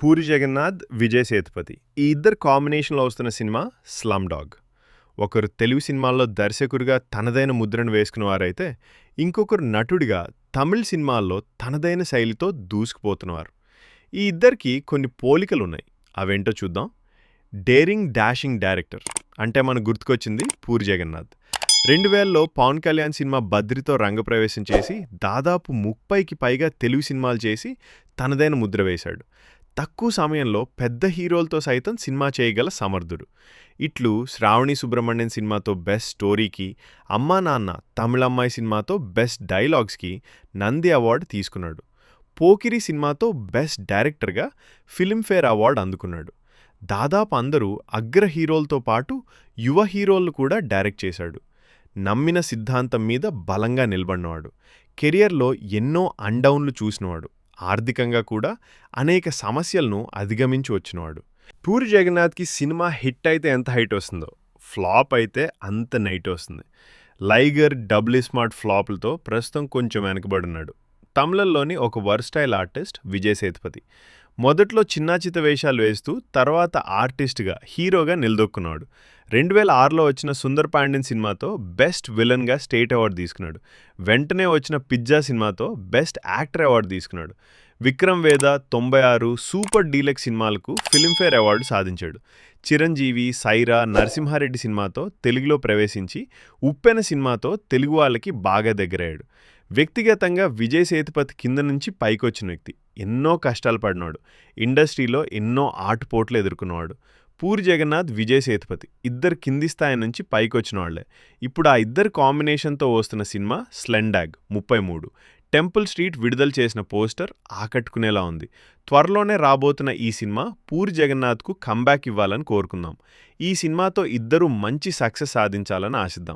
పూరి జగన్నాథ్, విజయ్ సేతుపతి ఈ ఇద్దరు కాంబినేషన్‌లో వస్తున్న సినిమా 'స్లమ్ డాగ్'. ఒకరు తెలుగు సినిమాల్లో దర్శకుడిగా తనదైన ముద్రను వేసుకున్నవారైతే, ఇంకొకరు నటుడిగా తమిళ్ సినిమాల్లో తనదైన శైలితో దూసుకుపోతున్నవారు. ఈ ఇద్దరికీ కొన్ని పోలికలున్నాయి. అవేంటో చూద్దాం. డేరింగ్ డాషింగ్ డైరెక్టర్ అంటే మనకు గుర్తుకొచ్చింది పూరి జగన్నాథ్. 2000లో పవన్ కళ్యాణ్ సినిమా 'బద్రి'తో రంగప్రవేశం చేసి దాదాపు 30కి పైగా తెలుగు సినిమాలు చేసి తనదైన ముద్ర వేశాడు. తక్కువ సమయంలో పెద్ద హీరోలతో సైతం సినిమా చేయగల సమర్థుడు. ఇట్లు శ్రావణి సుబ్రహ్మణ్యం సినిమాతో బెస్ట్ స్టోరీకి, అమ్మా నాన్న తమిళమ్మాయి సినిమాతో బెస్ట్ డైలాగ్స్కి నంది అవార్డు తీసుకున్నాడు. పోకిరి సినిమాతో బెస్ట్ డైరెక్టర్గా ఫిల్మ్ఫేర్ అవార్డు అందుకున్నాడు. దాదాపు అందరూ అగ్ర హీరోలతో పాటు యువ హీరోలను కూడా డైరెక్ట్ చేశాడు. నమ్మిన సిద్ధాంతం మీద బలంగా నిలబడినవాడు. కెరియర్లో ఎన్నో అన్డౌన్లు చూసినవాడు. ఆర్థికంగా కూడా అనేక సమస్యలను అధిగమించి వచ్చినవాడు. పూరి జగన్నాథ్కి సినిమా హిట్ అయితే ఎంత హైట్ వస్తుందో, ఫ్లాప్ అయితే అంత నైట్ వస్తుంది. లైగర్, డబుల్ స్మార్ట్ ఫ్లాపులతో ప్రస్తుతం కొంచెం వెనకబడున్నాడు. తమిళంలోని ఒక వర్స్టైల్ ఆర్టిస్ట్ విజయ్ సేతుపతి. మొదట్లో చిన్నాచిత వేషాలు వేస్తూ తర్వాత ఆర్టిస్ట్గా, హీరోగా నిలదొక్కున్నాడు. 2006లో వచ్చిన సుందర్ పాండ్యన్ సినిమాతో బెస్ట్ విలన్గా స్టేట్ అవార్డు తీసుకున్నాడు. వెంటనే వచ్చిన పిజ్జా సినిమాతో బెస్ట్ యాక్టర్ అవార్డు తీసుకున్నాడు. విక్రమ్ వేద, 96, సూపర్ డీలక్స్ సినిమాలకు ఫిల్మ్ఫేర్ అవార్డు సాధించాడు. చిరంజీవి, సైరా, నరసింహారెడ్డి సినిమాతో తెలుగులో ప్రవేశించి ఉప్పెన సినిమాతో తెలుగు వాళ్ళకి బాగా దగ్గరయ్యాడు. వ్యక్తిగతంగా విజయ్ సేతుపతి కింద నుంచి పైకొచ్చిన వ్యక్తి. ఎన్నో కష్టాలు పడినాడు. ఇండస్ట్రీలో ఎన్నో ఆటుపోట్లు ఎదుర్కొన్నవాడు. పూరి జగన్నాథ్, విజయ్ సేతుపతి ఇద్దరు కింది స్థాయి నుంచి పైకొచ్చిన వాళ్లే. ఇప్పుడు ఆ ఇద్దరు కాంబినేషన్తో వస్తున్న cinema 'slum dog' 33. Temple street విడుదల చేసిన పోస్టర్ ఆకట్టుకునేలా ఉంది. త్వరలోనే రాబోతున్న ఈ సినిమా పూరి జగన్నాథ్కు కంబ్యాక్ ఇవ్వాలని కోరుకుందాం. ఈ సినిమాతో ఇద్దరూ మంచి సక్సెస్ సాధించాలని ఆశిద్దాం.